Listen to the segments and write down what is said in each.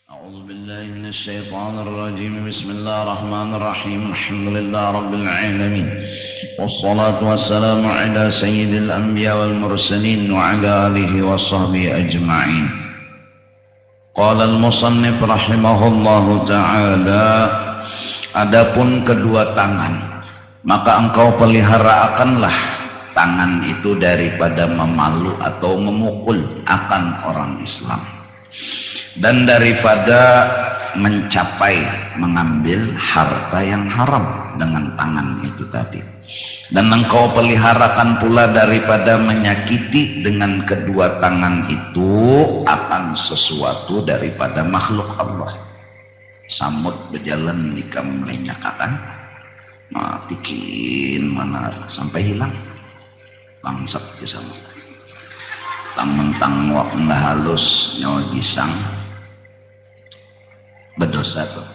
أعوذ بالله من الشيطان الرجيم. بسم الله الرحمن الرحيم. الحمد لله رب العالمين، والصلاة والسلام على سيد الأنبياء والمرسلين وعلى آله وصحبه أجمعين. قال المصنف رحمه الله تعالى, adapun kedua tangan, maka engkau pelihara akanlah tangan itu daripada memalu atau memukul akan orang Islam, dan daripada mencapai mengambil harta yang haram dengan tangan itu tadi. Dan engkau peliharakan pula daripada menyakiti dengan kedua tangan itu akan sesuatu daripada makhluk Allah. Samut berjalan jika melenyakakan, matikin mana sampai hilang bangsat ke sama. Tang-mentang wak nggak halus nyawa gisang berdosa tuh.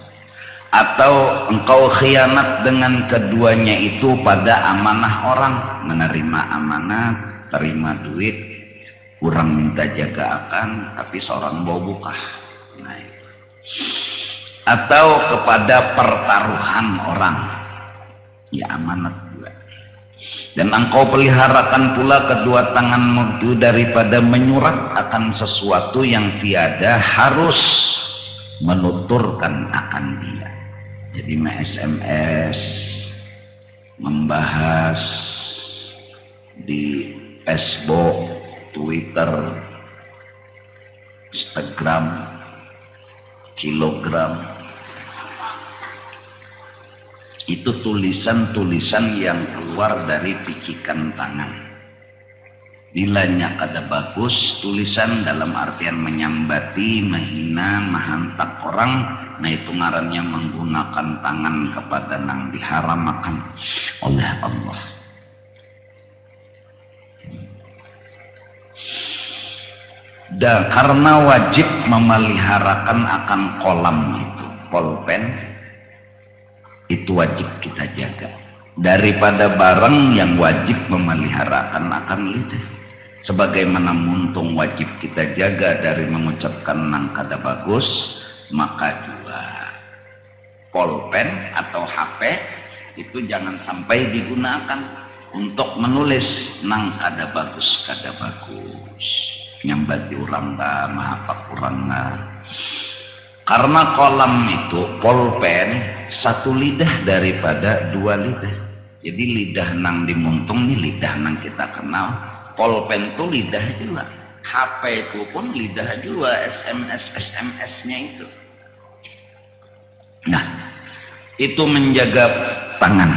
Atau engkau khianat dengan keduanya itu pada amanah orang, menerima amanah, terima duit, kurang minta jaga akan, tapi seorang bawa buka. Nah, itu. Atau kepada pertaruhan orang, ya amanat juga. Dan engkau peliharakan pula kedua tanganmu itu daripada menyurat akan sesuatu yang tiada harus menuturkan akan dia. Jadi SMS, membahas di Facebook, Twitter, Instagram, kilogram, itu tulisan-tulisan yang keluar dari picikan tangan. Bilanya kada bagus tulisan dalam artian menyambati, menghina, menghantam orang, nah itu ngarannya menggunakan tangan kepada yang diharamkan oleh Allah. Dan karena wajib memeliharakan akan kolam itu, pulpen, itu wajib kita jaga. Daripada barang yang wajib memeliharakan akan lidah. Sebagaimana muntung wajib kita jaga dari mengucapkan nang kada bagus, maka juga pulpen atau HP itu jangan sampai digunakan untuk menulis nang kada bagus, nyambati orang dah, mahapak orang dah. Karena kolam itu pulpen satu lidah daripada dua lidah. Jadi lidah nang dimuntung nih lidah nang kita kenal. Pulpen itu lidah juga. HP itu pun lidah juga, SMS-nya itu. Nah, itu menjaga tangan.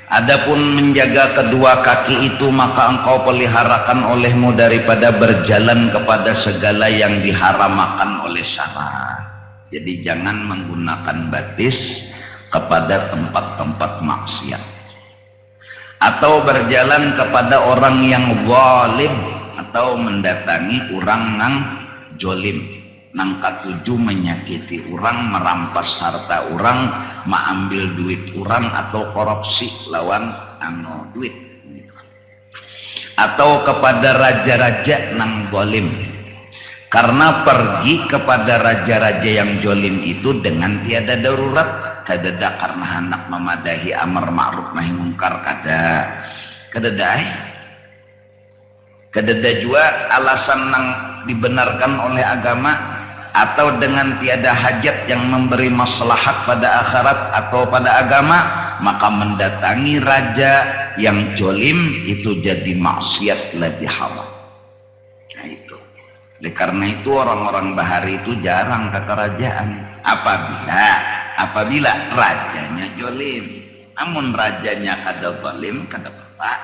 Adapun menjaga kedua kaki itu, maka engkau peliharakan olehmu daripada berjalan kepada segala yang diharamakan oleh syara. Jadi jangan menggunakan batis kepada tempat-tempat maksiat, atau berjalan kepada orang yang zalim, atau mendatangi orang nang jolim, nang katuju menyakiti orang, merampas harta orang, mengambil duit orang, atau korupsi lawan anu duit, atau kepada raja-raja nang zalim. Karena pergi kepada raja-raja yang jolim itu dengan tiada darurat, kadada karena hendak memadahi amar ma'ruf nahi mungkar, kadada juga alasan yang dibenarkan oleh agama, atau dengan tiada hajat yang memberi maslahat pada akhirat atau pada agama, maka mendatangi raja yang jolim itu jadi maksiat lebih haram. Nah itu. Oleh karena itu orang-orang bahari itu jarang ke kerajaan apabila rajanya jolim. Namun rajanya kada zalim, kada apa.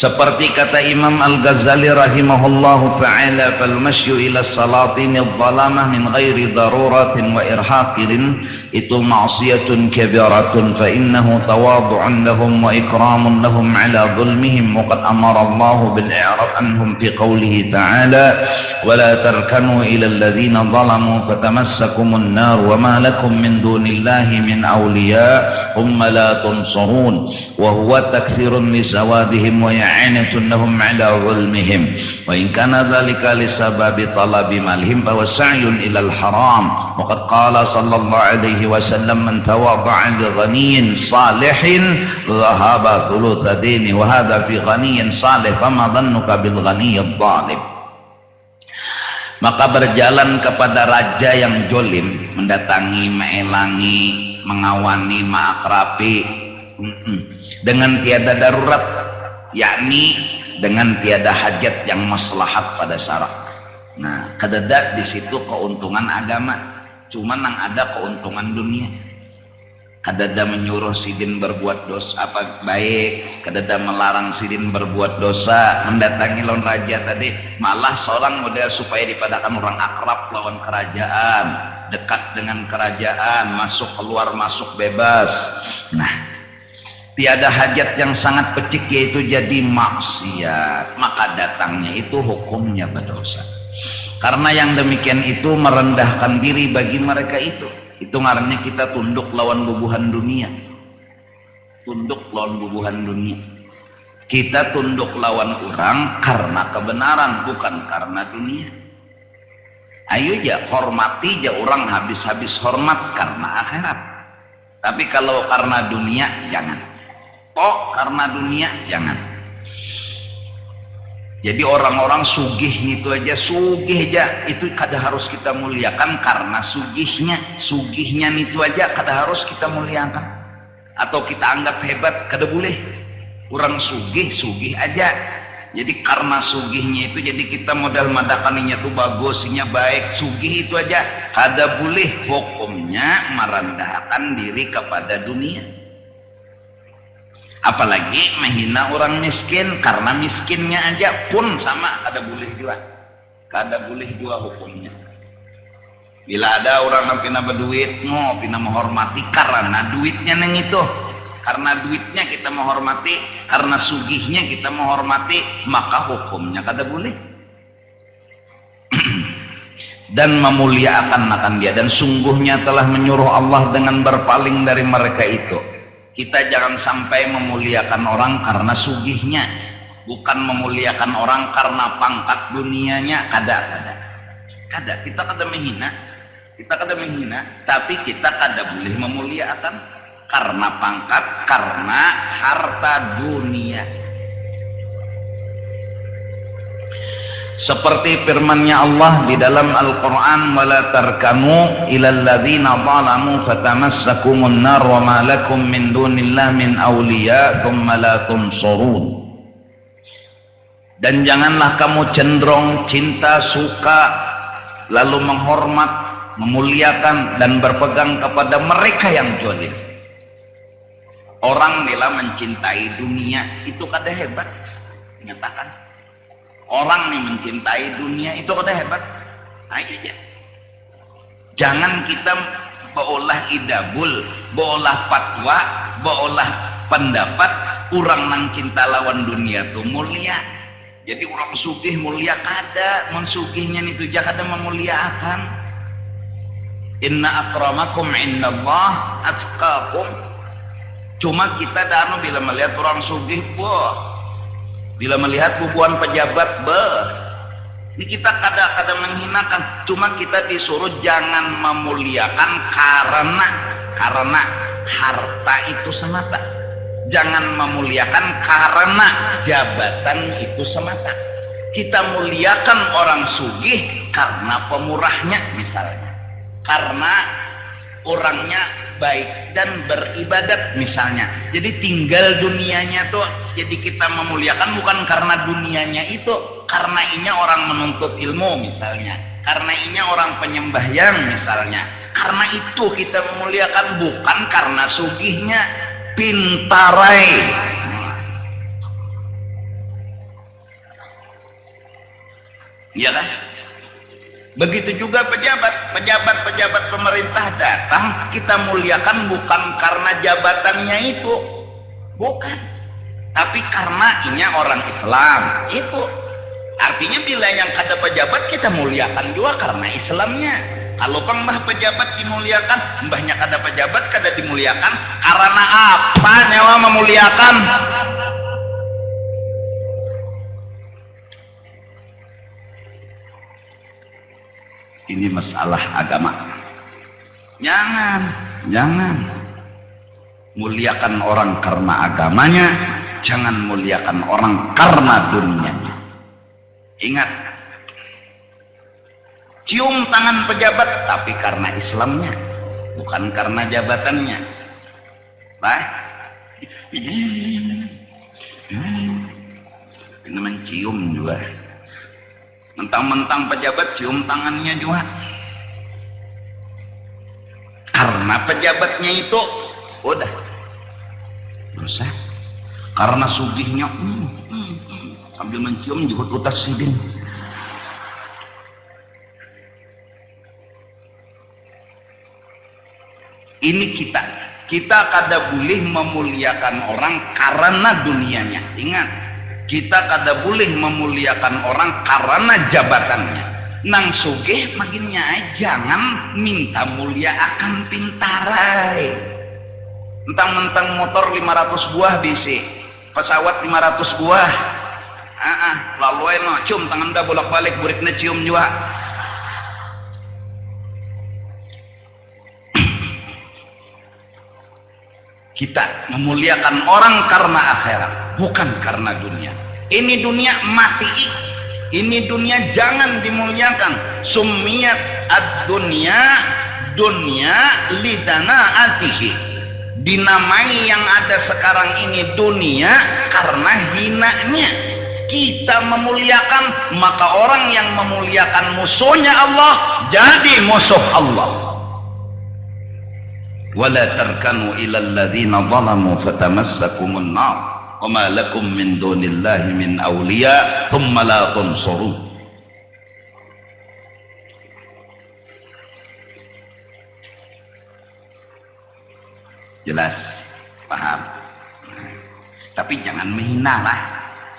Seperti kata Imam Al-Ghazali rahimahullahu ta'ala, fal masyu ila salatin adh-dhalamah min ghairi daruratin wa irhaqin itu ma'siyatun kabiratun, fa innahu tawadu'un lahum wa ikramun lahum ala zulmihim, wa qad amara Allah bil i'rad anhum fi qawlihi ta'ala wa la tarkanu ila alladhina zalamu fatamassakumun nar wa ma lakum min dunillahi min awliya thumma la tunsarun, wa huwa takthirun li sawadihim wa i'anatun lahum ala zulmihim. wa in kana dzalika li sababi talabi malhim fa sa'yun ila al-haram wa qad qala sallallahu alaihi wasallam man tawadda'a li ghaniyyin salihin dhahaba thuluth dini wa hadha fi ghaniyyin salih fama dhannuka bil ghaniyyi adh-dhalim. Maka berjalan kepada raja yang jolim, mendatangi, meelangi, mengawani, mengakrabi dengan tiada darurat, yakni dengan tiada hajat yang maslahat pada syarak. Nah, kadada di situ keuntungan agama, cuman yang ada keuntungan dunia. Kadada menyuruh sidin berbuat dosa apa baik, kadada melarang sidin berbuat dosa. Mendatangi lawan raja tadi malah seorang model supaya dipadakan orang akrab lawan kerajaan, dekat dengan kerajaan, masuk keluar masuk bebas. Nah, tiada hajat yang sangat pecik yaitu jadi maksiat, maka datangnya itu hukumnya berdosa. Karena yang demikian itu merendahkan diri bagi mereka itu ngarannya kita tunduk lawan bubuhan dunia. Tunduk lawan bubuhan dunia. Kita tunduk lawan orang karena kebenaran, bukan karena dunia. Ayo ja hormati ja orang habis-habis hormat karena akhirat. Tapi kalau karena dunia jangan. Karena dunia jangan. Jadi orang-orang sugih itu aja, sugih aja itu kada harus kita muliakan karena sugihnya itu aja kada harus kita muliakan atau kita anggap hebat, kada boleh. Orang sugih aja. Jadi karena sugihnya itu jadi kita modal madakaninya tuh bagusnya baik, sugih itu aja kada boleh. Hukumnya merendahkan diri kepada dunia. Apalagi menghina orang miskin karena miskinnya aja pun sama kada boleh juga hukumnya. Bila ada orang yang pina berduit pina menghormati karena duitnya neng itu, karena duitnya kita menghormati, karena sugihnya kita menghormati, maka hukumnya kada boleh. Dan memuliakan akan dia, dan sungguhnya telah menyuruh Allah dengan berpaling dari mereka itu. Kita jangan sampai memuliakan orang karena sugihnya, bukan memuliakan orang karena pangkat dunianya. Kada. Kita kada menghina, tapi kita kada boleh memuliakan karena pangkat, karena harta dunia. Seperti firman-Nya Allah di dalam Al-Qur'an, wala tarkanu ilal ladzina zalamu fatamassakumun nar wa ma lakum min dunillahi min awliya thumma la tunsurun. Dan janganlah kamu cenderung cinta, suka, lalu menghormat, memuliakan dan berpegang kepada mereka yang zalim. Orang bila mencintai dunia itu kada hebat, nyatakan. Orang nih mencintai dunia itu kada hebat. Aja. Jangan kita beolah idabul, beolah fatwa, beolah pendapat orang nang cinta lawan dunia tuh mulia. Jadi orang sugih mulia kada, mensugihnya itu kada memuliakan. Inna akramakum indallah atqakum. Cuma kita danu bila melihat orang sugih, bila melihat bubuhan pejabat, ini kita kadang-kadang menghinakan. Cuma kita disuruh jangan memuliakan karena harta itu semata. Jangan memuliakan karena jabatan itu semata. Kita muliakan orang sugih karena pemurahnya misalnya, karena orangnya baik dan beribadat misalnya. Jadi tinggal dunianya tuh jadi kita memuliakan bukan karena dunianya itu, karena inya orang menuntut ilmu misalnya, karena inya orang penyembahyang misalnya. Karena itu kita memuliakan, bukan karena sugihnya, pintarai. Iya kan? Begitu juga pejabat pemerintah datang, kita muliakan bukan karena jabatannya itu, bukan, tapi karena inya orang Islam itu. Artinya bila yang kada pejabat kita muliakan juga karena Islamnya. Kalau mbah pejabat dimuliakan, mbahnya kada pejabat kada dimuliakan, karena apa nyawa memuliakan? Ini masalah agama. Jangan muliakan orang karena agamanya, jangan muliakan orang karena dunianya. Ingat, cium tangan pejabat tapi karena Islamnya, bukan karena jabatannya. Bah, ini mencium juga. Mentang-mentang pejabat cium tangannya juga. Karena pejabatnya itu udah dosa. Karena sugihnya sambil mencium juga utas sidin. Ini kita kada boleh memuliakan orang karena dunianya. Ingat, kita kada boleh memuliakan orang karena jabatannya. Nang sugih makinnya jangan minta mulia akan pintarai. Mentang-mentang motor 500 buah bisi, pesawat 500 buah. Lalu no cium tangan dah bolak-balik buriknya cium juga. Kita memuliakan orang karena akhirat, bukan karena dunia. Ini dunia mati. Ini dunia jangan dimuliakan. Summiyat ad-dunya lidana atihi. Dinamai yang ada sekarang ini dunia karena hinanya. Kita memuliakan, maka orang yang memuliakan musuhnya Allah jadi musuh Allah. Wala tarkanu ilal ladzina zalamu fatamassakumun nar. وَمَا لَكُمْ مِنْ دُونِ اللَّهِ مِنْ أَوْلِيَاءَ ثُمَّ لَا تُنْصَرُونَ. Jelas, paham. Tapi jangan menghina lah.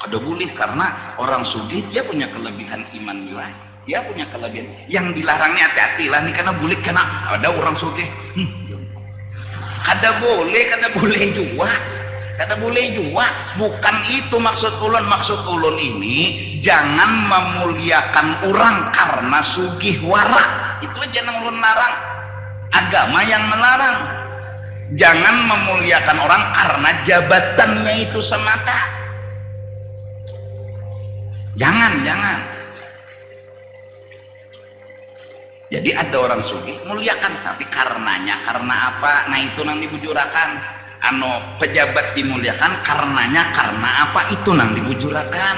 Kada boleh, karena orang sugih dia punya kelebihan iman juga. Dia punya kelebihan. Yang dilarangnya hati-hati lah nih, karena boleh kena ada orang sugih. Kada boleh juga. Kata boleh juga, bukan itu maksud ulun ini jangan memuliakan orang karena sugih wara. Itu aja yang ulun larang, agama yang melarang. Jangan memuliakan orang karena jabatannya itu semata. Jangan. Jadi ada orang sugih muliakan, tapi karenanya karena apa? Nah itu nang dibujurakan. Pejabat dimuliakan karenanya karena apa? Itu nang dibujurakan.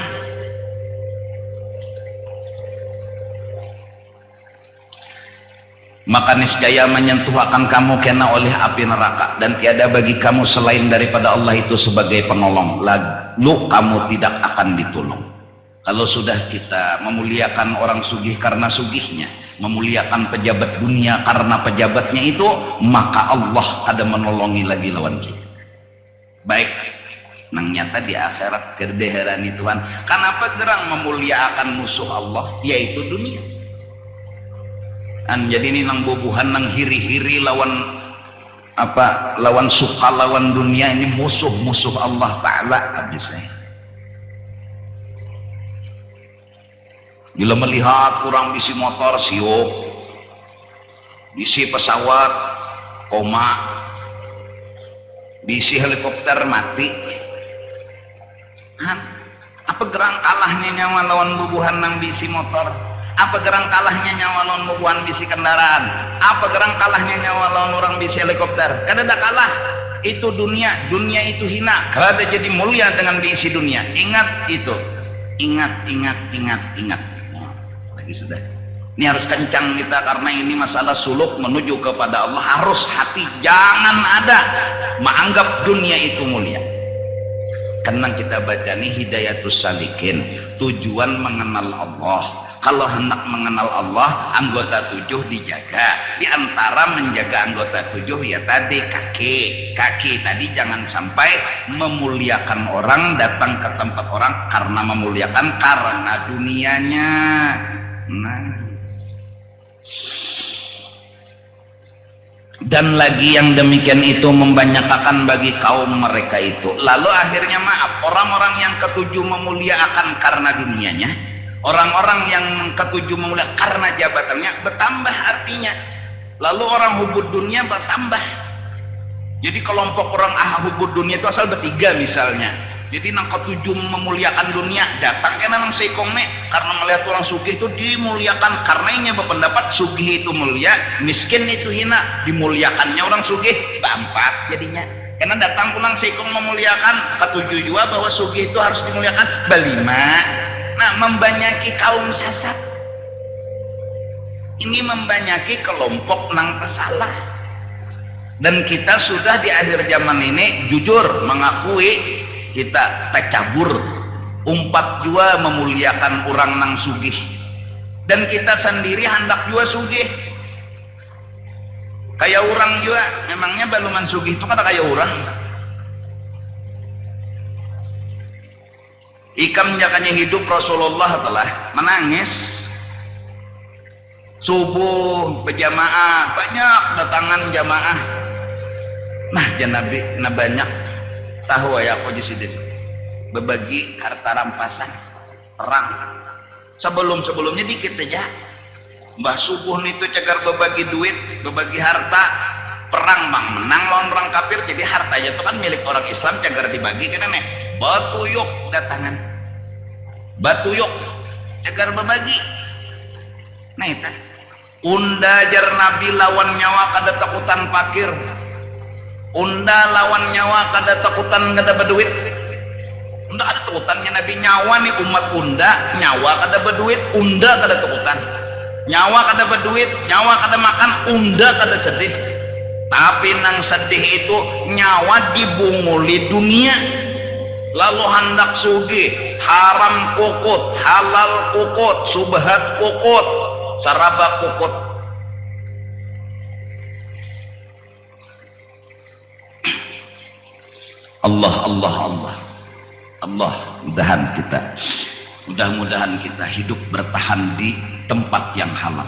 Maka niscaya menyentuh akan kamu kena oleh api neraka, dan tiada bagi kamu selain daripada Allah itu sebagai penolong, lalu kamu tidak akan ditolong. Kalau sudah kita memuliakan orang sugih karena sugihnya, memuliakan pejabat dunia karena pejabatnya itu, maka Allah ada menolongi lagi lawan kita. Baik, nang nyata di akhirat kerdeheran Tuhan. Kenapa gerang memuliakan musuh Allah, yaitu dunia? Jadi ini nang bubuhan nang hiri-hiri lawan apa? Lawan suka lawan dunia, ini musuh Allah Ta'ala habisnya. Bila melihat orang bisi motor siup, bisi pesawat koma, bisi helikopter mati, apa gerang kalahnya nyawa lawan bubuhan nang bisi motor? Apa gerang kalahnya nyawa lawan bubuhan bisi kendaraan? Apa gerang kalahnya nyawa lawan orang bisi helikopter? Kada ada kalah. Itu dunia itu hina. Kada jadi mulia dengan bisi dunia. Ingat itu. Ingat. Sudah. Ini harus kencang kita, karena ini masalah suluk menuju kepada Allah. Harus hati, jangan ada menganggap dunia itu mulia. Karena kita baca nih Hidayatus Salikin, tujuan mengenal Allah. Kalau hendak mengenal Allah, anggota 7 dijaga. Di antara menjaga anggota 7 ya tadi kaki tadi, jangan sampai memuliakan orang, datang ke tempat orang karena memuliakan karena dunianya. Dan lagi yang demikian itu membanyakan bagi kaum mereka itu. Lalu akhirnya maaf, orang-orang yang ketujuh memuliakan karena dunianya, Orang-orang yang ketujuh memuliakan karena jabatannya bertambah artinya. Lalu orang hubud dunia bertambah. Jadi kelompok orang hubud dunia itu asal bertiga misalnya. Jadi nang ketujuh memuliakan dunia datang kan nang seikong nek karena melihat orang sugih itu dimuliakan, karena ini berpendapat sugih itu mulia, miskin itu hina, dimuliakannya orang sugih bampat jadinya. Karena datang pulang seikong memuliakan, ketujuh juga bahwa sugih itu harus dimuliakan belima. Nah, membanyaki kaum sesat. Ini membanyaki kelompok nang tersalah. Dan kita sudah di akhir zaman ini jujur mengakui kita tercabur umpat juga memuliakan orang nang sugih, dan kita sendiri hendak juga sugih kayak orang juga. Memangnya baluman sugih itu kata kayak orang. Ikam jakanya hidup Rasulullah telah menangis subuh berjamaah, banyak datangan jamaah. Nah Nabi banyak tahu ya aku di sini berbagi harta rampasan perang sebelumnya dikit aja. Mbah subuh itu cegar berbagi duit, berbagi harta perang bang menang lawan orang kafir, jadi hartanya itu kan milik orang Islam, cegar dibagi kan nih. Batu yuk datangan, batu yuk cegar berbagi. Nah itu unda jar Nabi lawan nyawa kada takutan fakir, unda lawan nyawa kada takutan kada berduit. Unda ada takutannya Nabi nyawa nih umat unda, nyawa kada berduit, unda kada takutan. Nyawa kada berduit, nyawa kada makan, unda kada sedih. Tapi nang sedih itu nyawa dibunguli dunia, lalu hendak sugih, haram kukut, halal kukut, subhat kukut, saraba kukut. Allah mudah-mudahan kita hidup bertahan di tempat yang halal,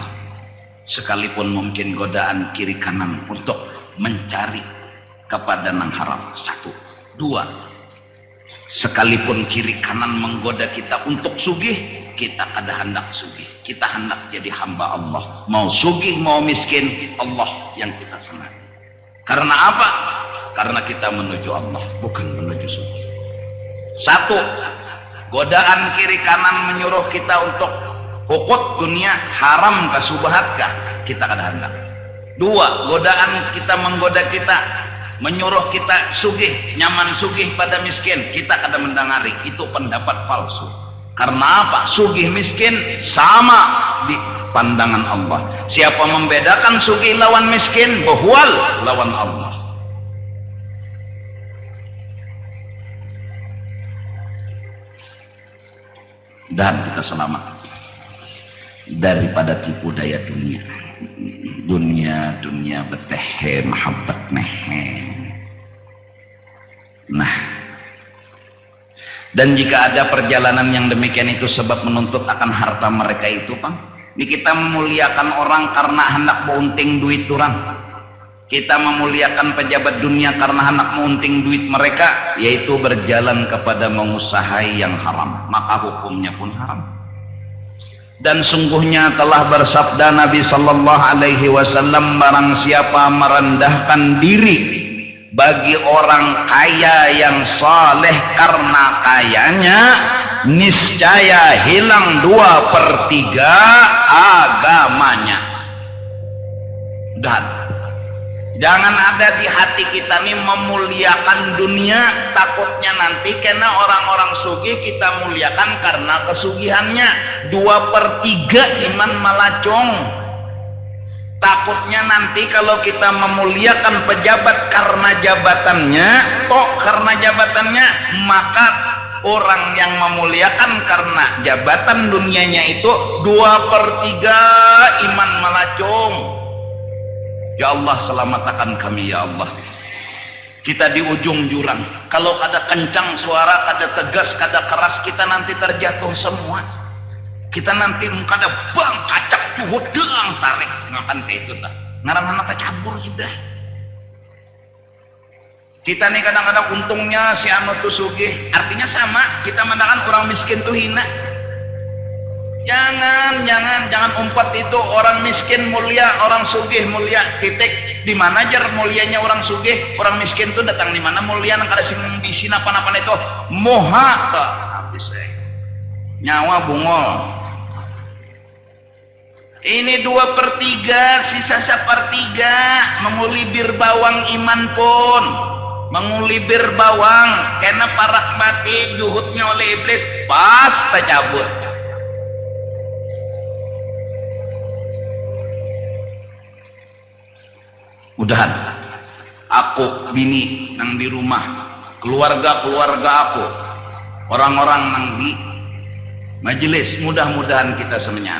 sekalipun mungkin godaan kiri kanan untuk mencari kepada nang haram. Satu, dua, sekalipun kiri kanan menggoda kita untuk sugih, kita kada hendak sugih, kita hendak jadi hamba Allah. Mau sugih mau miskin, Allah yang kita senangi. Karena apa? Karena kita menuju Allah, bukan menuju sugih. Satu, godaan kiri kanan menyuruh kita untuk hukut dunia, haram ka subhat ka, kita kada hendak. Dua, godaan kita menggoda kita, menyuruh kita sugih, nyaman sugih pada miskin, kita kada mendengari. Itu pendapat palsu. Karena apa? Sugih miskin sama di pandangan Allah. Siapa membedakan sugih lawan miskin, bahwal lawan Allah. Dan kita selamat daripada tipu daya dunia betehe mahabbat mehe. Nah, dan jika ada perjalanan yang demikian itu sebab menuntut akan harta mereka itu, Bang, ini kita memuliakan orang karena hendak meunting duit orang, kita memuliakan pejabat dunia karena hendak meunting duit mereka, yaitu berjalan kepada mengusahai yang haram, maka hukumnya pun haram. Dan sungguhnya telah bersabda Nabi sallallahu alaihi wasallam, barang siapa merendahkan diri bagi orang kaya yang saleh karena kayanya, niscaya hilang 2/3 agamanya. Dan jangan ada di hati kita nih memuliakan dunia, takutnya nanti kena orang-orang sugih kita muliakan karena kesugihannya. 2/3 iman malacong. Takutnya nanti kalau kita memuliakan pejabat karena jabatannya, maka orang yang memuliakan karena jabatan dunianya itu 2/3 iman malacong. Ya Allah, selamatkan kami ya Allah. Kita di ujung jurang, kalau kada kencang suara, kada tegas, kada keras, kita nanti terjatuh semua. Kita nanti kada bang kacak tuh deang tarik ngakan kayak itu dah. Ngarang anak tercampur sudah. Kita nih kadang-kadang untungnya si anu tuh sugih, artinya sama. Kita menangan orang miskin tuh hina. Jangan umpat itu. Orang miskin mulia, orang sugih mulia. Titik. Di mana jar mulianya orang sugih, orang miskin itu datang di mana mulia nang kada sing bisi napa-napa itu moha ta habis nyawa bungol. Ini 2/3, sisa 1/3 mengulibir bawang iman pun. Mengulibir bawang karena parak mati juhudnya oleh iblis pas tercabut. Mudahan aku bini nang di rumah, keluarga aku, orang-orang nang di majelis, mudah-mudahan kita semenyan,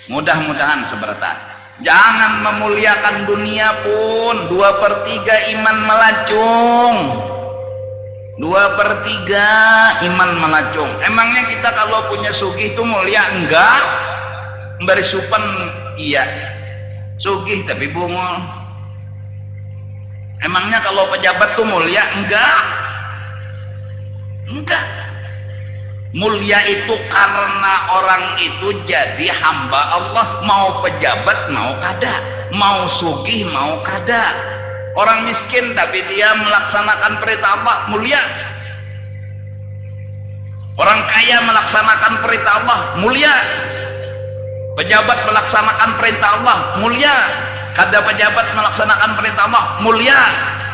mudah-mudahan seberata. Jangan memuliakan dunia pun. 2/3 iman melacung, 2/3 iman melacung. Emangnya kita kalau punya sugih itu mulia? Enggak. Memberi supan iya, sugih tapi bungul. Emangnya kalau pejabat tuh mulia? Enggak. Mulia itu karena orang itu jadi hamba Allah, mau pejabat mau kada, mau sugih mau kada. Orang miskin tapi dia melaksanakan perintah Allah, mulia. Orang kaya melaksanakan perintah Allah, mulia. Pejabat melaksanakan perintah Allah, mulia. Kada pejabat melaksanakan perintah Allah, mulia.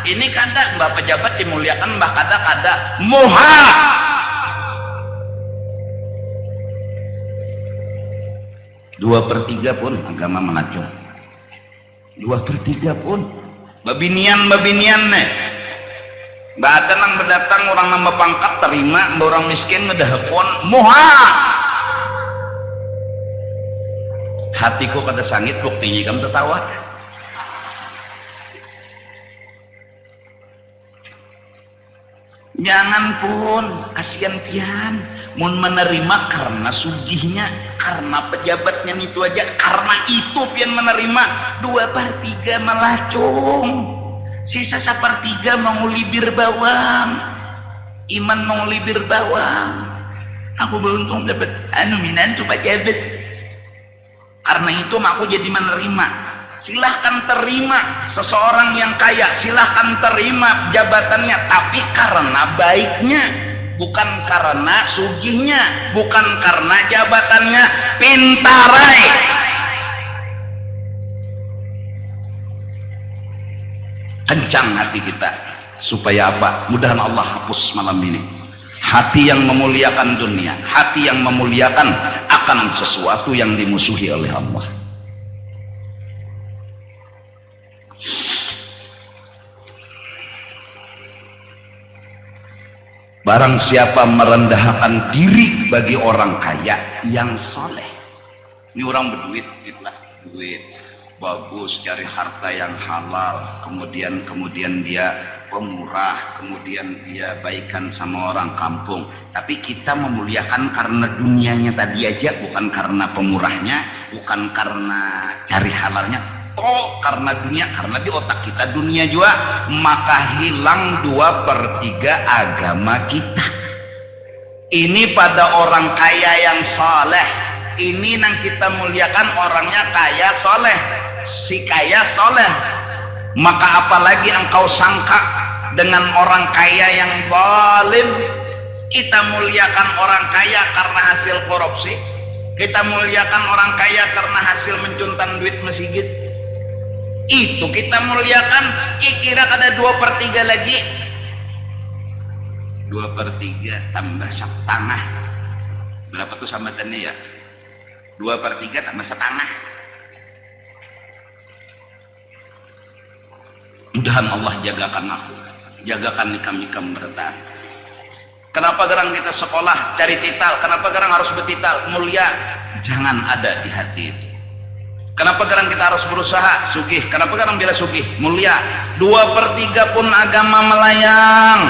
Ini kada mbak pejabat dimuliakan, mbak kada muha. Dua per tiga pun agama mengacung. 2/3 pun babinian nih. Mbak ada nang berdatang orang nambah pangkat terima, mbak orang miskin ngedahapon muha. Hatiku kada sangit buktinya kamu tertawa. Jangan pun kasihan pian mun menerima karena sugihnya, karena pejabatnya itu aja, karena itu pian menerima. 2/3 melacung, sisa 1/3 mengulibir bawang, iman mengulibir bawang. Aku beruntung dapat minantu pejabat, karena itu aku jadi menerima. Silahkan terima seseorang yang kaya, silahkan terima jabatannya, tapi karena baiknya, bukan karena sugihnya, bukan karena jabatannya. Pintarai kencang hati kita, supaya apa? Mudahan Allah hapus malam ini hati yang memuliakan dunia, hati yang memuliakan akan sesuatu yang dimusuhi oleh Allah. Barang siapa merendahkan diri bagi orang kaya yang soleh. Ini orang berduit, duit bagus, cari harta yang halal, kemudian dia pemurah, kemudian dia baikan sama orang kampung. Tapi kita memuliakan karena dunianya tadi aja, bukan karena pemurahnya, bukan karena cari halalnya. Karena dunia, karena di otak kita dunia juga, maka hilang 2/3 agama kita. Ini pada orang kaya yang soleh. Ini yang kita muliakan, orangnya kaya soleh, si kaya soleh. Maka apalagi engkau sangka dengan orang kaya yang zalim. Kita muliakan orang kaya karena hasil korupsi, kita muliakan orang kaya karena hasil mencuntan duit masjid. Itu kita muliakan. Kira ada 2/3 lagi, 2/3 tambah setengah. Berapa tuh sambatannya ya? 2/3 tambah setengah. Mudahan Allah jagakan aku, jagakan nikam-nikam bertahan. Kenapa gerang kita sekolah cari titel? Kenapa gerang harus betitel? Mulia jangan ada di hati itu. Kenapa gerang kita harus berusaha sugih? Kenapa gerang bila sugih? Mulia. 2/3 pun agama melayang.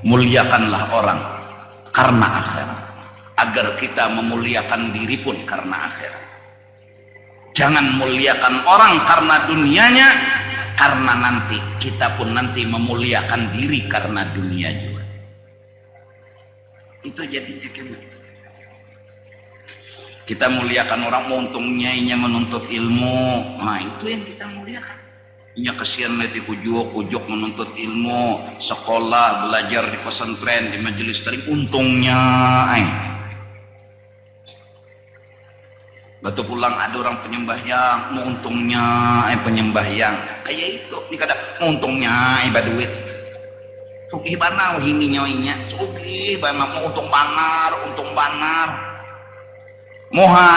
Muliakanlah orang karena akhirat, agar kita memuliakan diri pun karena akhirat. Jangan muliakan orang karena dunianya, karena nanti kita pun nanti memuliakan diri karena dunia juga. Itu jadi cekeman. Kita muliakan orang, untungnya inya menuntut ilmu. Nah, itu yang kita muliakan. Inya kesian meti kujuk menuntut ilmu, sekolah, belajar di pesantren, di majelis taklim, untungnya batu pulang ada orang penyembahyang, untungnya penyembahyang. Kayak itu, ini kadang untungnya ibadah duit. Sugih bana hini nyoinya, sugih bana untung banar. Moha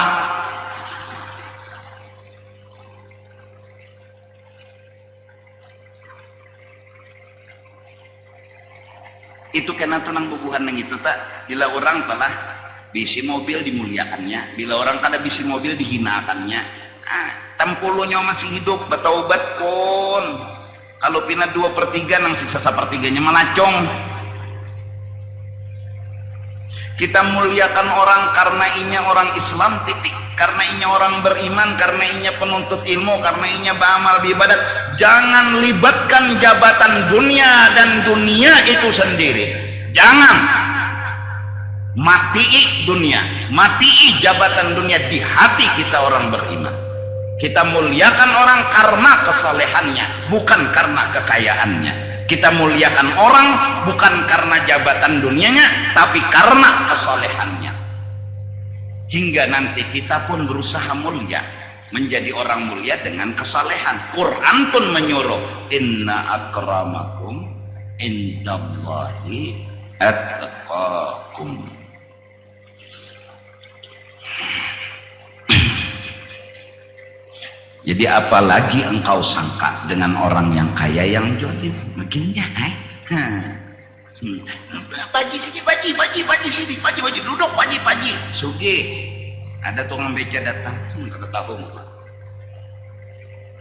itu kena tenang bubuhan yang itu tak. Bila orang telah bisi mobil dimuliakannya, bila orang kada bisi mobil dihinakannya. Tempulunya masih hidup bertaubat pun kalau pina 2/3 nang sisa 1/3 melacong. Kita muliakan orang karena inya orang Islam, titik. Karena inya orang beriman, karena inya penuntut ilmu, karena inya beramal ibadat. Jangan libatkan jabatan dunia dan dunia itu sendiri. Jangan matii dunia, matii jabatan dunia di hati kita orang beriman. Kita muliakan orang karena kesalehannya, bukan karena kekayaannya. Kita muliakan orang bukan karena jabatan dunianya, tapi karena kesalehannya. Hingga nanti kita pun berusaha mulia, menjadi orang mulia dengan kesalehan. Quran pun menyuruh, inna akramakum indallahi atqakum. Jadi apalagi engkau sangka dengan orang yang kaya yang jodoh, makin jahat. Paji sini, paji duduk, paji. Sugi, ada tukang beca datang, kata tahu.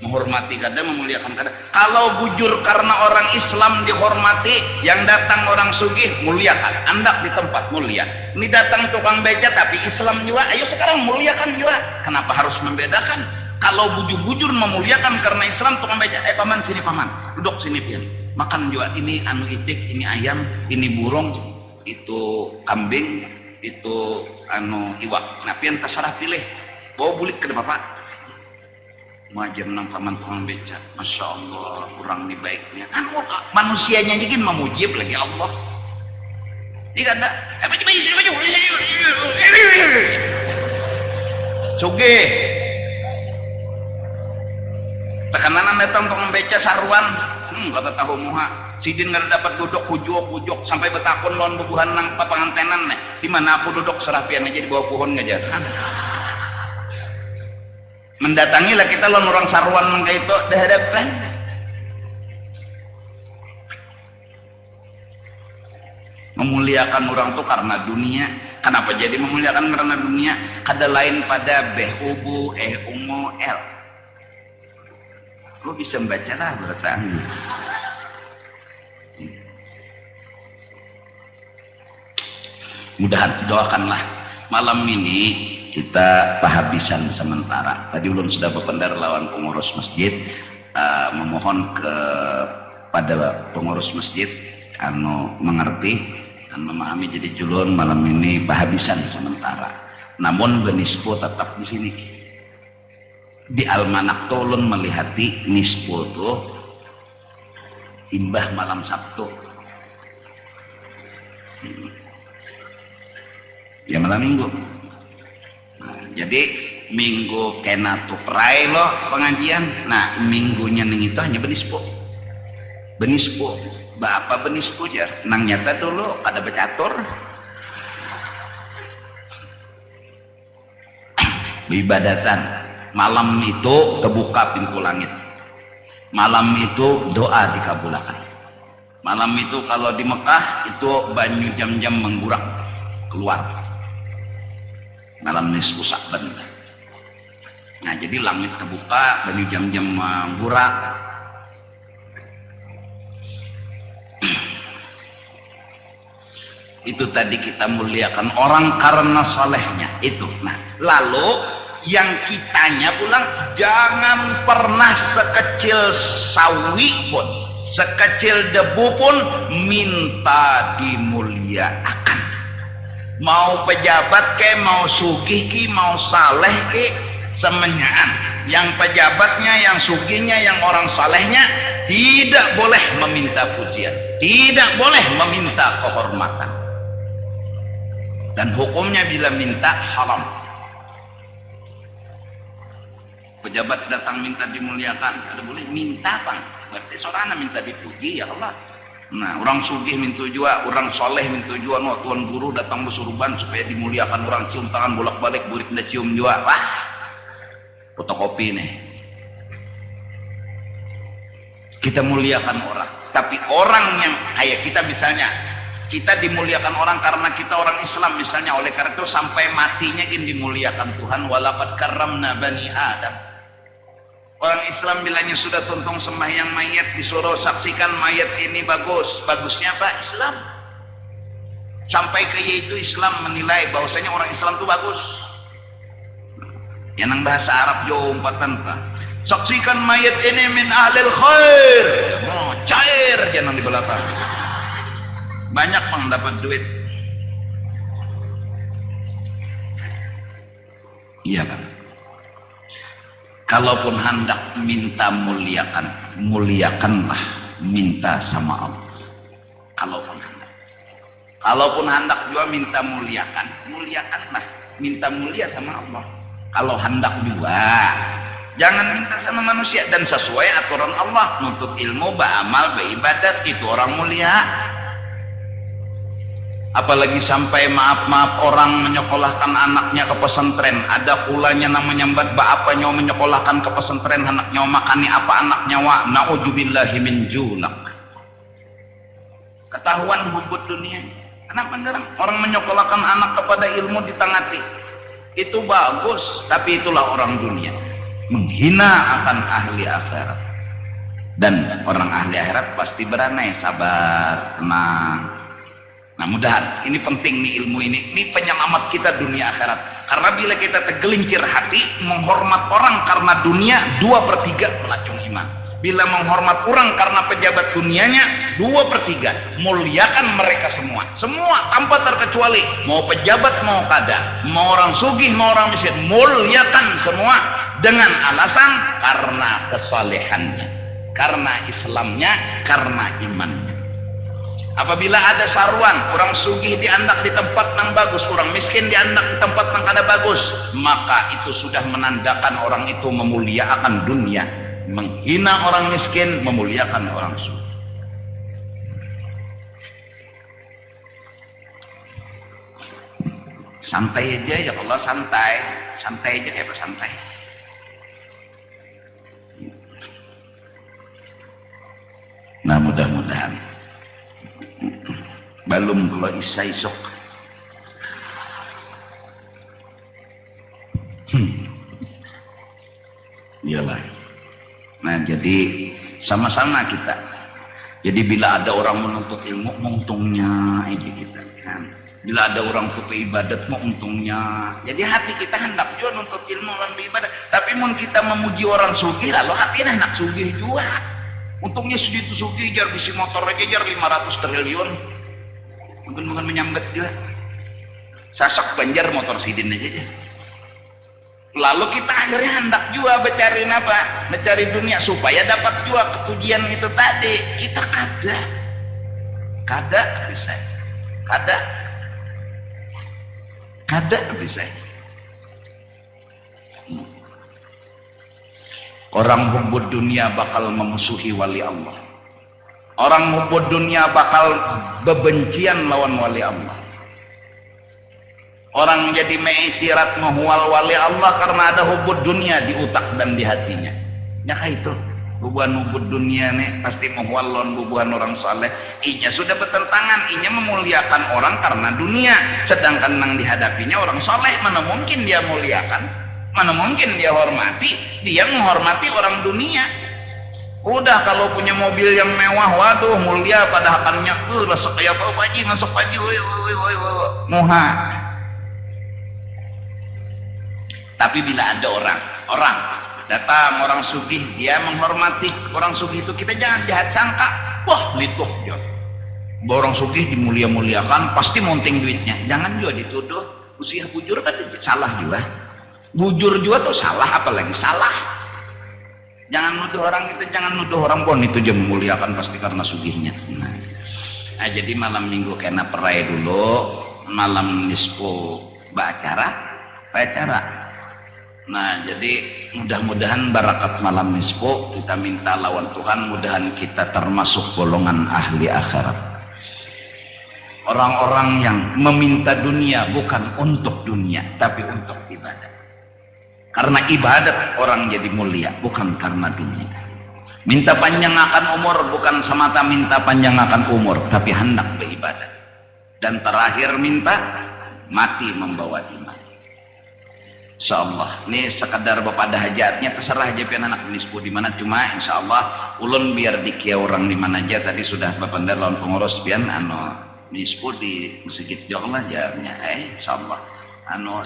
Menghormati kada, memuliakan kada. Kalau bujur karena orang Islam dihormati, yang datang orang sugih muliakan, andak di tempat mulia. Ini datang tukang beca tapi Islam juga, ayo sekarang muliakan juga. Kenapa harus membedakan? Kalau bujur-bujur memuliakan karena Islam, tukang beca, paman sini paman, duduk sini pian, makan juga, ini anu itik, ini ayam, ini burung, itu kambing, itu anu iwak. Nah pian terserah pilih, bawa bulik ke bapak. Majer nang paman tukang beca, masya Allah, kurang nih baiknya. Anu manusianya jadi memujib lagi Allah. Tidak ada, Suge. Tekanan datang tukang beca saruan, kata tahu muha. Sidin nggak dapat duduk hujuk sampai betakun lawan bubuhan nang papangantenan nih. Di mana aku duduk serapian aja di bawah pohon ngajar. Mendatangi lah kita lawan orang saruan mangga itu dah hadapan. Memuliakan orang tuh karena dunia. Kenapa jadi memuliakan karena dunia? Kada lain pada behubu umo el. Lu bisa membaca lah bertanya. Mudahan doakanlah malam ini kita penghabisan sementara. Tadi ulun sudah berpendar lawan pengurus masjid, memohon kepada pengurus masjid mengerti dan memahami, jadi julun malam ini penghabisan sementara. Namun benispo tetap di sini. Di almanak tolong melihati nispo tuh imbah malam Sabtu. Ya malam Minggu. Nah, jadi Minggu kena tuh prai lo pengajian. Nah minggunya neng itu hanya benispo. Apa benispo jar? Nang nyata dulu ada becatur. Ibadatan. Malam itu kebuka pintu langit. Malam itu doa dikabulkan. Malam itu kalau di Mekah itu banyu jam-jam menggurak keluar. Malam nisfu Sa'ban. Nah jadi langit terbuka, banyu jam-jam menggurak. Itu tadi kita muliakan orang karena salehnya itu. Nah lalu yang kitanya pulang, jangan pernah sekecil sawi pun, sekecil debu pun minta dimuliakan. Mau pejabat ke, mau sugih ki, mau saleh ki, semenyaan. Yang pejabatnya, yang sugihnya, yang orang salehnya tidak boleh meminta pujian, tidak boleh meminta kehormatan. Dan hukumnya bila minta haram. Pejabat datang minta dimuliakan, ada boleh minta bang. Berarti seorang minta dipuji ya Allah. Nah, orang sugih minta juga, orang soleh minta juga. No, tuan guru datang bersurban supaya dimuliakan, orang cium tangan bolak-balik, murid dah cium juga. Wah, fotokopi nih. Kita muliakan orang, tapi orang yang kayak kita misalnya, kita dimuliakan orang karena kita orang Islam misalnya, oleh karena itu sampai matinya ingin dimuliakan Tuhan. Walaqad karramna bani Adam. Orang Islam bilanya sudah tuntung sembahyang mayat, disuruh saksikan mayat ini bagus. Bagusnya apa? Islam. Sampai ke itu Islam menilai bahwasanya orang Islam itu bagus. Yang bahasa Arab jauh umpatan pak. Saksikan mayat ini min ahlil khair. Oh, cair jangan di belakang. Banyak bang dapat duit. Iya kan? Kalaupun hendak minta muliakanlah, minta sama Allah. Kalaupun hendak juga minta muliakanlah, minta mulia sama Allah. Kalau hendak juga, jangan minta sama manusia, dan sesuai aturan Allah, nuntut ilmu, beramal, beribadat, itu orang mulia. Apalagi sampai maaf orang menyekolahkan anaknya ke pesantren, ada pulanya namanya mbak apanya menyekolahkan ke pesantren, anaknya makani apa anaknya wa naudzubillahi min julak. Ketahuan hubud dunia. Kenapa ngarang orang menyekolahkan anak kepada ilmu ditangati? Itu bagus, tapi itulah orang dunia, menghina akan ahli akhirat. Dan orang ahli akhirat pasti beranai, sabar, tenang. Nah, mudahan ini penting nih ilmu ini penyelamat kita dunia akhirat. Karena bila kita tergelincir hati menghormat orang karena dunia, 2/3 melacung iman. Bila menghormat orang karena pejabat dunianya, 2/3 muliakan mereka semua tanpa terkecuali, mau pejabat mau kada, mau orang sugih mau orang miskin, muliakan semua dengan alasan karena kesalehannya, karena Islamnya, karena imannya. Apabila ada saruan, orang sugih diandak di tempat yang bagus, orang miskin diandak di tempat yang kada bagus, maka itu sudah menandakan orang itu memuliakan dunia. Menghina orang miskin, memuliakan orang sugih. Santai aja ya Allah, santai aja ya santai. Nah, mudah-mudahan belum kalau isa isok iyalah. Nah, jadi sama-sama kita. Jadi bila ada orang menuntut ilmu, untungnya aja kita kan. Bila ada orang suka ibadat, mau untungnya. Jadi hati kita hendak juga nuntut ilmu dan beribadat. Tapi mun kita memuji orang sugih, lalu hati hendak sugih juga. Untungnya segitu sugih, jar bisi motor aja jar 500 triliun. Bukan menyambat juga. Sasak banjar motor sidin aja. Lalu kita akhirnya hendak juga mencari dunia supaya dapat juga kepujian itu tadi. Kita kada bisa. Kada bisa. Orang hubud dunia bakal memusuhi wali Allah. Orang hubud dunia bakal bebencian lawan wali Allah. Orang jadi meisirat menghwal wali Allah karena ada hubud dunia di utak dan di hatinya. Ya itu bubuhan hubud dunia nih pasti menghwal lawan bubuhan orang saleh. Inya sudah bertentangan, inya memuliakan orang karena dunia, sedangkan yang dihadapinya orang saleh, mana mungkin dia muliakan, mana mungkin dia hormati, dia menghormati orang dunia. Udah kalau punya mobil yang mewah, waduh mulia, pada akannya masuk kayak apa paji, masuk paji, woi muha. Tapi bila ada orang datang, orang sugih, dia menghormati orang sugih itu, kita jangan jahat sangka, wah lituh dia. Borong sugih dimulia-muliakan, pasti monting duitnya. Jangan juga dituduh usia bujur, kan salah juga. Bujur juga tuh salah, apalagi salah. Jangan nuduh orang itu, jangan nuduh orang pun itu dia memuliakan pasti karena sugihnya. Nah, jadi malam minggu kena perai dulu, malam nisfu acara. Nah, jadi mudah-mudahan barakat malam nisfu kita minta lawan Tuhan, mudahan kita termasuk golongan ahli akhirat. Orang-orang yang meminta dunia bukan untuk dunia, tapi untuk ibadah. Karena ibadat orang jadi mulia, bukan karena dunia. Minta panjang akan umur bukan semata minta panjang akan umur, tapi hendak beribadah. Dan terakhir minta mati membawa iman. Insyaallah ini sekadar bapak ada hajatnya, terserah aja pian anak nisfu di mana, cuma insyaallah ulun biar dikia orang di mana aja. Tadi sudah bapak lawan pengurus pian nisfu di masjid Jong lah jarnya, insyaallah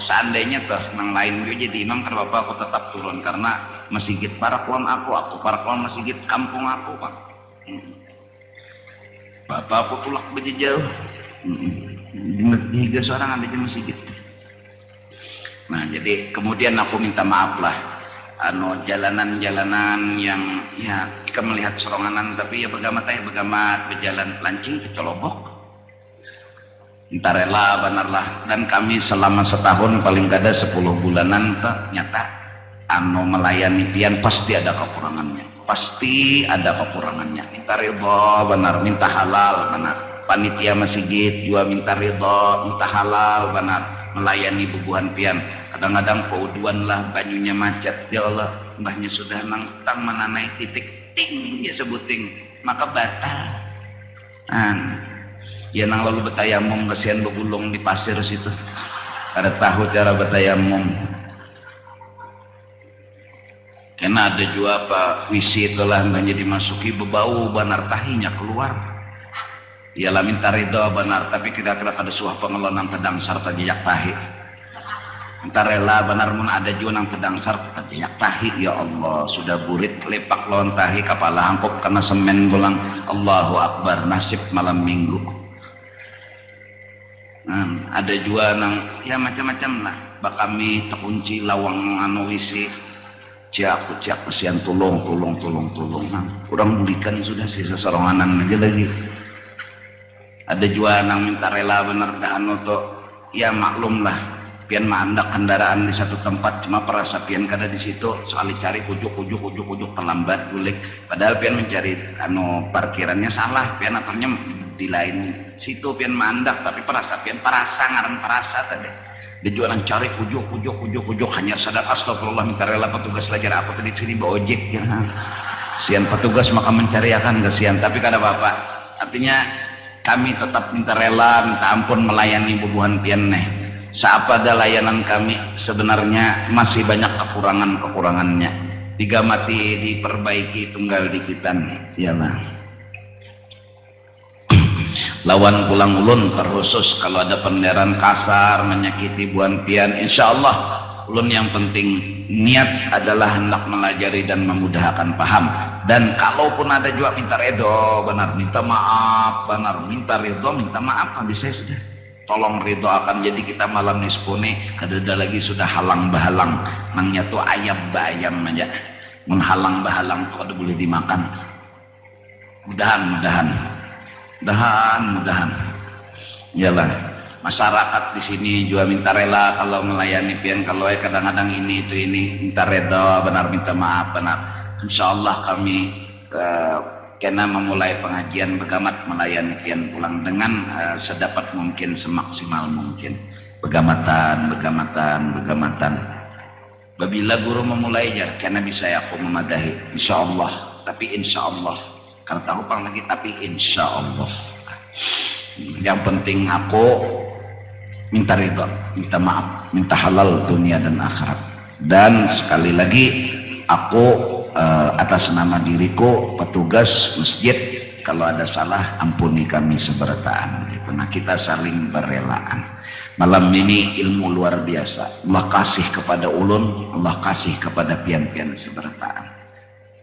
seandainya terus nang lain gue jadi imam, karena bapak aku tetap turun karena masjid parakuan aku parakuan masjid kampung aku pak. Bapak aku tulak bejauh tiga seorang ada di masjid. Nah, jadi kemudian aku minta maaf lah, jalanan-jalanan yang ya kita melihat seronganan, tapi ya begamat berjalan pelancing ke Colobok. Entah rela benar lah, dan kami selama setahun paling kada 10 bulanan ternyata melayani pian pasti ada kekurangannya, minta ridho benar, minta halal benar, panitia masjid juga minta ridho, minta halal benar, melayani bubuhan pian. Kadang-kadang keuduan lah banyunya macet, ya Allah mbahnya sudah nangtang menanai titik ting ya sebuting maka batal. Ya nang lalu betayamum kesian begulung di pasir situ, kada tahu cara betayamum. Karena ada juga apa wisi itulah mbahnya dimasuki bebau benar tahinya keluar. Ialah minta ridho benar, tapi kira-kira pada suah pengelolaan pedang serta jejak tahi. Minta rela benar mun ada juga nang pedang serta jejak tahi. Ya Allah sudah burit lepak lawan tahi, kepala hangkop karena semen bolang. Allahu Akbar, nasib malam minggu. Ada juga nang ya macam-macam lah. Bakami terkunci lawang wisi. Aku kesian tolong. Kurang bulikan sudah sisa seronganan aja lagi. Ada juga nang minta rela bener tuh ya maklum lah pian mandak kendaraan di satu tempat, cuma perasa pian kada di situ sekali cari ujuk terlambat gulik, padahal pian mencari parkirannya salah, pian akhirnya di lain situ pian mandak, tapi perasa tadi dia jualan cari ujuk hanya sadar astagfirullah minta rela petugas lajar apa tadi sini bawa ojek ya. Sian petugas maka mencari akan kesian, tapi kada apa-apa, artinya kami tetap minta rela, minta ampun melayani bubuhan pian neh. Seapa ada layanan kami sebenarnya masih banyak kekurangannya. Tiga mati diperbaiki tunggal dikitan. Iyalah. Lawan pulang ulun terkhusus kalau ada penderan kasar menyakiti buan pian, insyaallah ulun yang penting niat adalah hendak melajari dan memudahkan paham. Dan kalaupun ada juga minta ridho benar, minta maaf benar, minta ridho minta maaf habis saya sudah tolong ridho akan. Jadi kita malam nisfu nih kada lagi sudah halang bahalang nangnya tuh ayam aja menghalang bahalang tuh kada boleh dimakan. Mudahan iyalah masyarakat di sini juga minta rela kalau melayani pian, kalau kadang-kadang ini minta ridho benar, minta maaf benar. Insyaallah kami kena memulai pengajian begamat melayani pian pulang dengan sedapat mungkin, semaksimal mungkin, begamatan. Babila guru memulai ya kena bisa aku memadahi insyaallah, tapi insyaallah karena tahu pang lagi tapi insyaallah. Yang penting aku minta ridho, minta maaf, minta halal dunia dan akhirat. Dan sekali lagi aku atas nama diriku petugas masjid kalau ada salah ampuni kami seberataan gitu. Nah kita saling berelaan. Malam ini ilmu luar biasa, Allah kasih kepada ulun, Allah kasih kepada pian-pian seberataan.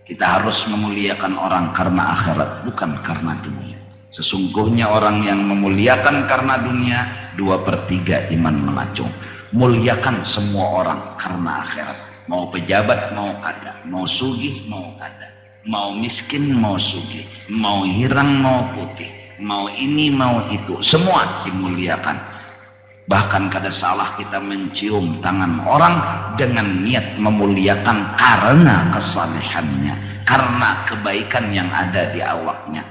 Kita harus memuliakan orang karena akhirat bukan karena dunia. Sesungguhnya orang yang memuliakan karena dunia 2/3 iman melacung. Muliakan semua orang karena akhirat. Mau pejabat, mau kada, mau sugih, mau kada, mau miskin, mau sugih, mau hirang, mau putih, mau ini, mau itu, semua dimuliakan. Bahkan kada salah kita mencium tangan orang dengan niat memuliakan karena kesalehannya, karena kebaikan yang ada di awaknya.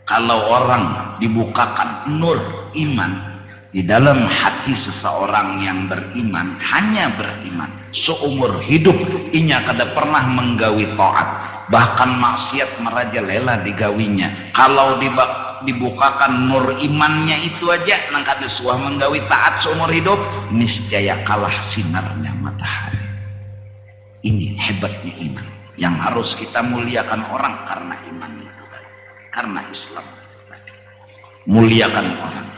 Kalau orang dibukakan nur iman di dalam hati seseorang yang beriman, hanya beriman seumur hidup, inya kada pernah menggawi taat, bahkan maksiat merajalela digawinya. Kalau dibukakan nur imannya itu aja nang kada suah menggawi taat seumur hidup, niscaya kalah sinarnya matahari. Ini hebatnya iman yang harus kita muliakan orang karena iman itu, karena Islam. Muliakan orang,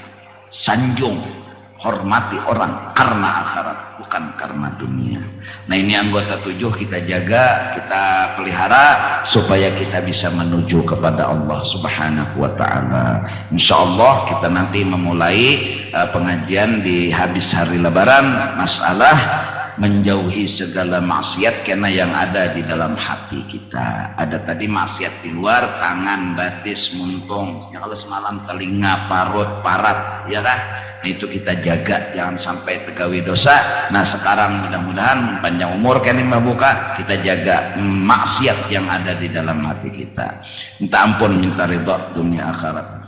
sanjung, hormati orang karena akhirat, bukan karena dunia. Nah, ini anggota 7 kita jaga, kita pelihara supaya kita bisa menuju kepada Allah Subhanahu wa taala. Insyaallah kita nanti memulai pengajian di habis hari Lebaran, masalah menjauhi segala maksiat karena yang ada di dalam hati kita. Ada tadi maksiat di luar, tangan, batis, muntung, ya kalau semalam telinga, parut, parat, ya kan? Nah, itu kita jaga jangan sampai tegawi dosa. Nah, sekarang mudah-mudahan panjang umur kan Mbah Buka, kita jaga maksiat yang ada di dalam hati kita. Minta ampun, minta ridha dunia akhirat.